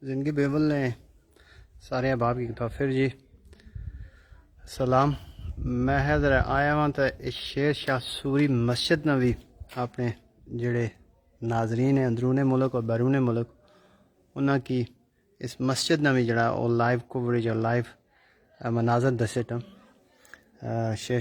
زندگی بیبل نے سارے احباب کی کتاب پھر جی سلام. میں حیدر آیا ہوں تو شیر شاہ سوری مسجد نہ بھی اپنے جڑے ناظرین ہیں اندرون ملک اور بیرون ملک انہاں کی اس مسجد نہ بھی جڑا وہ لائیو کوریج اور لائیو مناظر دسے ٹم شیر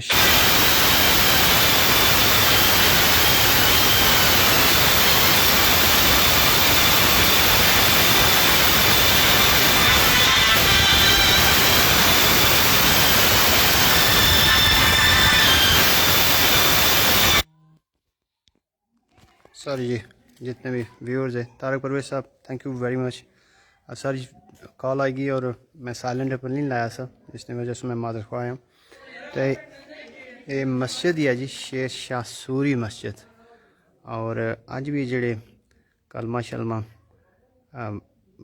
سر جی جتنے بھی ویورز ہیں طارق پرویز صاحب تھینک یو ویری مچ. سر کال آئے گی اور میں سائلنٹ پر نہیں لایا سر جس نے وجہ سے میں معذرت خواہ ہوں. تو یہ مسجد ہی ہے جی شیر شاہ سوری مسجد اور اج بھی جڑے کلمہ شلمہ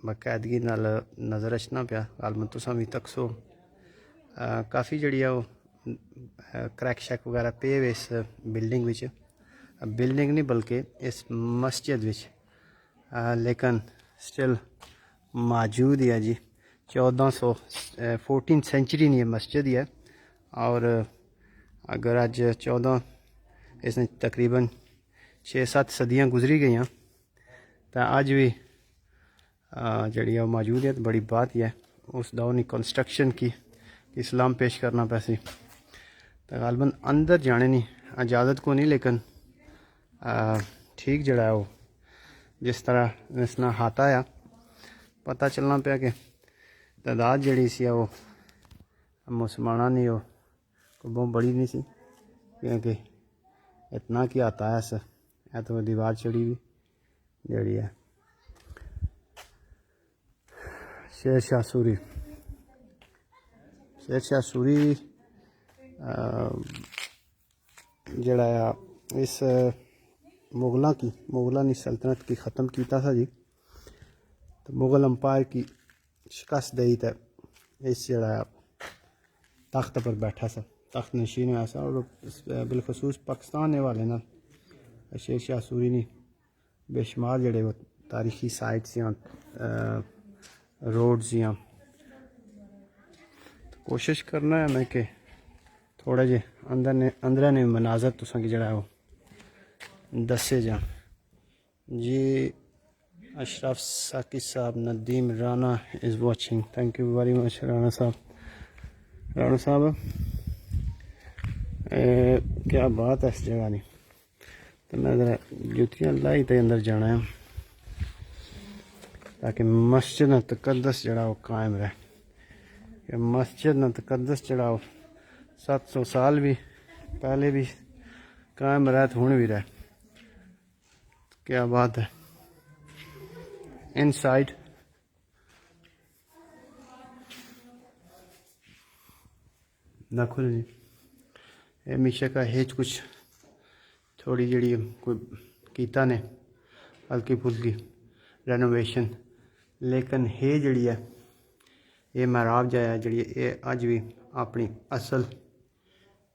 باقاعدگی نال نظر اچنا پیا غالباً تساں بھی تکسو کافی جڑی ہے وہ کریک شیک وغیرہ پے ہوئے اس بلڈنگ وچ بلڈنگ نہیں بلکہ اس مسجد وچ لیکن سٹل موجود ہی ہے جی 14 سینچری نہیں مسجد ہی ہے اور اگر اج 14 اس نے تقریباً 6-7 صدیاں گزری گئی ہیں تو اج بھی جڑی ہے وہ موجود ہے تو بڑی بات ہی ہے. اس دور کی کنسٹرکشن کی اسلام پیش کرنا پیسی تو غالباً اندر جانے نہیں اجازت کو نہیں لیکن ٹھیک جڑا ہے وہ جس طرح اس نے ہاتھ آیا پتہ چلنا پیا کہ تعداد جڑی سی وہ مسلمانہ نہیں وہ کوئی بہت بڑی نہیں سی کیونکہ اتنا کہ آتا ہے سر یا تو دیوار چڑھی ہوئی جڑی ہے شیر شاہ سوری. شیر شاہ سوری جڑا ہے اس مغلانی سلطنت کی ختم کیتا تھا جی تو مغل امپائر کی شکست دئی تو اس جڑا ہے تخت پر بیٹھا سا تخت نشین ہوا سا اور بالخصوص پاکستان والے نا شیر شاہ سوری نے بے شمار جڑے وہ تاریخی سائٹس یا روڈز یا کوشش کرنا ہے میں کہ تھوڑا جے اندر نے مناظر تساں کی جڑا ہے وہ دسے جا جی. اشرف ساکی صاحب Nadeem Rana is watching thank you very much Rana صاحب کیا بات ہے اس جگہ نہیں تو میں ذرا جوتیاں لائی تے اندر جانا ہے تاکہ مسجد تقدس جڑا وہ قائم رہے کہ مسجد تقدس جڑا وہ 700 سال بھی پہلے بھی قائم رہے تو ہن بھی رہے. کیا بات ہے ان سائڈ نہ کھل جی ہمیشہ کا ہیچ کچھ تھوڑی جڑی کوئی کیتا نے ہلکی پھلکی رینوویشن لیکن ہے جڑی ہے یہ محراب جایا جڑی یہ اج بھی اپنی اصل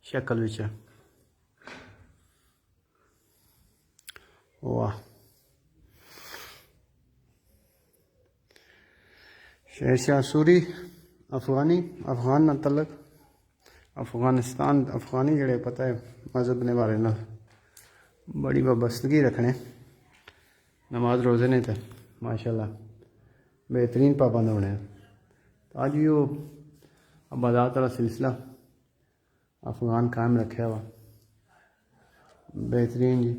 شکل وچ ہے. واہ شیر شاہ سوری افغان نہ تعلق افغانی جڑے پتہ ہے مذہب نے بارے نہ بڑی وابستگی رکھنے نماز روزے نے تو ماشاءاللہ بہترین پابند ہونے آج بھی وہ عبادات والا سلسلہ افغان قائم رکھا ہوا بہترین جی.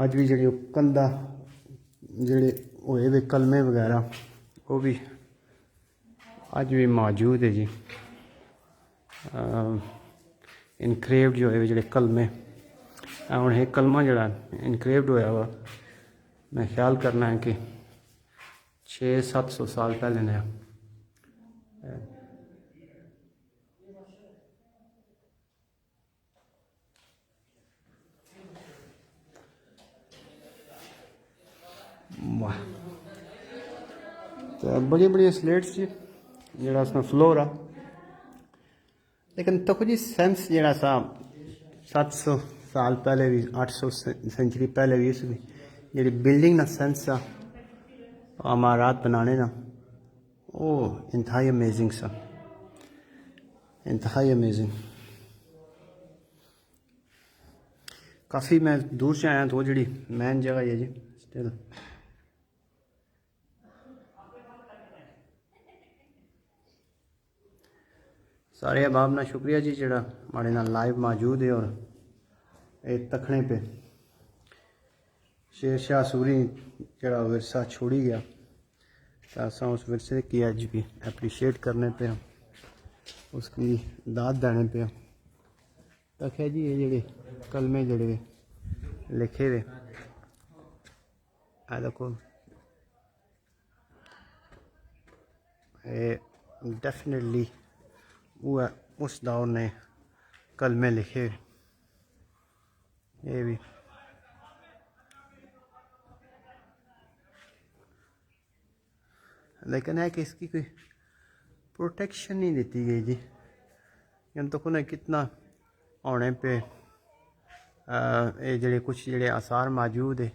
اج بھی جڑی کندھا جڑے ہوئے ہوئے کلمے وغیرہ وہ بھی اج بھی موجود ہے جی. انکریوڈ جو ہوئے جڑے کلمے ہوں یہ کلمہ جڑا انکریوڈ ہوا وا میں خیال کرنا ہے کہ 600-700 سال پہلے نے تو بڑی سلیٹس جی جڑا اس میں فلور آ لیکن تو جی سینس جڑا سا 700 سال پہلے بھی 800 سینچری پہلے بھی اس بھی جڑی بلڈنگ نا سینس آ امارات بنانے نا وہ انتہائی امیزنگ سا، انتہائی امیزنگ. کافی میں دور سے آیا تو وہ جڑی مین جگہ ہے جی اسٹل. سارے احباب نا شکریہ جی جڑا ہمارے نال لائیو موجود ہے. اور ایک تکھنے پہ شیر شاہ سوری جڑا ورثہ چھوڑی گیا تو اساں اس ورثے کی اج بھی اپریشیٹ کرنے پہ اس کی داد دینے پہ. تکھے جی یہ جڑے کلمے جڑے لکھے ہوئے دیکھو ڈیفینیٹلی وہ اس دور نے کلمے لکھے. یہ بھی لیکن ہے کہ اس کی کوئی پروٹیکشن نہیں دیتی گئی جی. یعنی تو انہیں کتنا ہونے پہ یہ جڑے کچھ جڑے آثار موجود ہے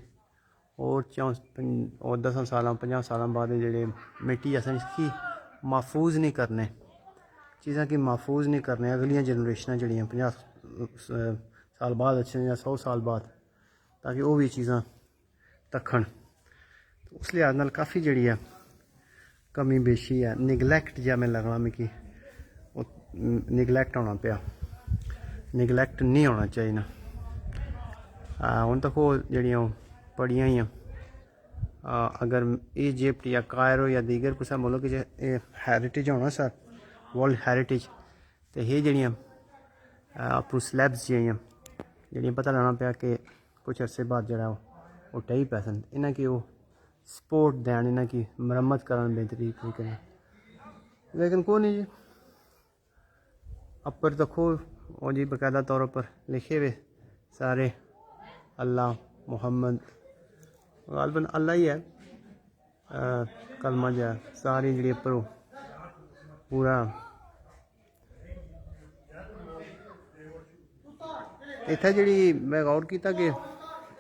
اور 10 سالاں 50 سالاں بعد جڑے مٹی اصل اس کی محفوظ نہیں کرنے، چیزاں کی محفوظ نہیں کرنے. اگلیاں جنریشنیں جڑیاں 50 سال بعد اچھے یا 100 سال بعد تاکہ وہ بھی چیزاں تکھن. تو اس لحاظ نال کافی جڑی ہے کمی بیشی ہے. نگلیکٹ جا میں لگنا میں کہ نگلیکٹ ہونا پیا، نگلیکٹ نہیں ہونا چاہیے نا. ہوں تک وہ جڑیاں پڑھیاں ہی اگر ایجپٹ یا کائرو یا دیگر کسا ملک ہیریٹیج ہونا سر ورلڈ ہیریٹیج تو یہ جڑیاں اپرو سلیبس جڑیاں پتہ لگنا پیا کہ کچھ عرصے بعد جڑا وہ ٹہی پیسن انہیں کی وہ سپورٹ دین انہیں کی مرمت کرن بہترین طریقے میں. لیکن کون نہیں جی اپر دیکھو وہ جی باقاعدہ طور پر لکھے ہوئے سارے اللہ محمد غالباً اللہ ہی ہے کلمہ جو ہے ساری جڑی پر پورا. اتھا جڑی میں غور کیتا کہ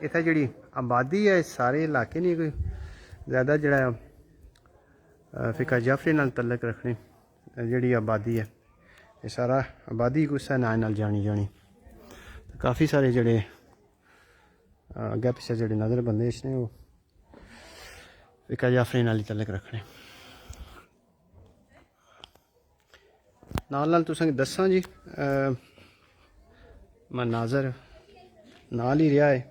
اتھا جڑی آبادی ہے سارے علاقے نہیں کوئی زیادہ جڑا فقہ جعفری نال تعلق رکھنے جڑی آبادی ہے یہ سارا آبادی کچھ نال جانی. کافی سارے جڑے اگے پیچھے جڑے نظر بندے اس نے وہ فقہ جعفری نال تعلق رکھنے. نال تساں دساں جی مناظر نال ہی رہا ہے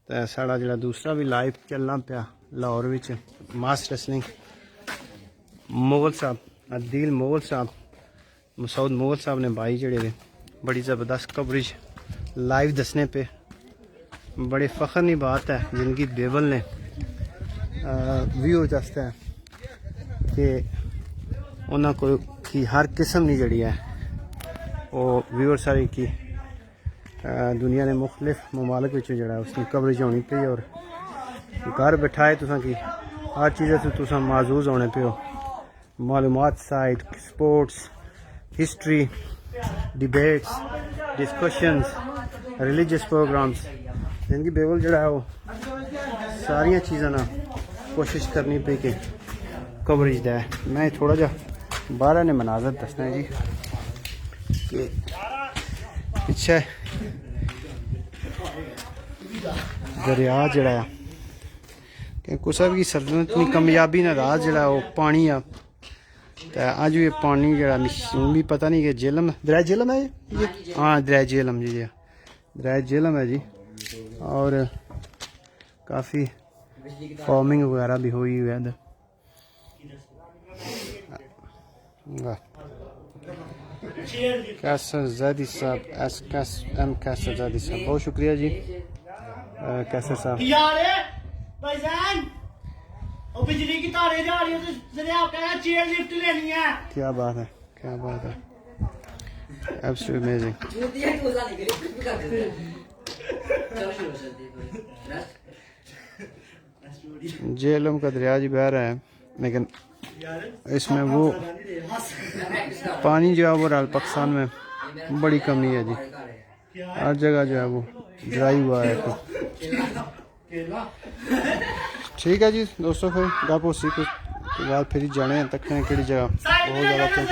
تو ساڑا جڑا دوسرا بھی لائیو چلنا پیا لاہور وچ ماس ریسلنگ مغل صاحب عدیل مغل صاحب مسعود مغل صاحب نے بھائی جڑے ہوئے بڑی زبردست کوریج لائیو دسنے پہ. بڑے فخر نہیں بات ہے جن کی بیبل نے ویو دستا ہے کہ انہاں کو کی ہر قسم کی جڑی ہے وہ ویور ساری کی دنیا نے مختلف ممالک جڑا اس کی کوریج ہونی پی اور گھر بٹھائے تساں کی ہر چیزیں سے تساں معزوز ہونے پہ ہو. معلومات site sports history debates discussions religious programmes جن کی بیبل جڑا ہے وہ ساریاں چیزاں نا کوشش کرنی پی کہ کوریج دے. میں تھوڑا جا باہر نے مناظر دسنا ہے جی کہ پچھے دریا جڑا ہے کہ کسا بھی سلطنت کی کامیابی نہ راز جڑا وہ پانی آ تو اج بھی پانی جڑا بھی پتہ نہیں کہ جہلم دریا جہلم ہے جی ہاں دریا جہلم جی دریا جہلم ہے جی. اور کافی فارمنگ وغیرہ بھی ہوئی ہوئی ہے ادھر. کیسر زیدی صاحب کیسر زیدی صاحب بہت شکریہ جی کیسر صاحب. بجلی کی تاریں جا رہی ہے جناب کہا چیئر لفٹ لینی ہے. کیا بات ہے کیا بات ہے ایبسولوٹلی امیزنگ. جہلم کا دریا جی بہہ رہا ہے لیکن اس میں وہ پانی جو ہے وہ پاکستان میں بڑی کمی ہے جی. ہر جگہ جو ہے وہ ڈرائی ہوا ہے. ٹھیک ہے جی دوستوں پھر گپ اسی کے بعد پھر جانے ہیں تکنے کہڑی جگہ بہت زیادہ تو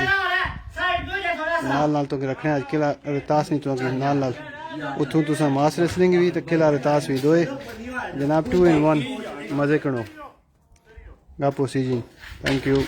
نال نال تو رکھنے اج قلعہ رتاس نہیں تو نال اتوں تو ماس ریسلنگ بھی تو قلعہ رتاس بھی دوئے جناب 2 in 1 مزے کرو گپ اسی جی تھینک یو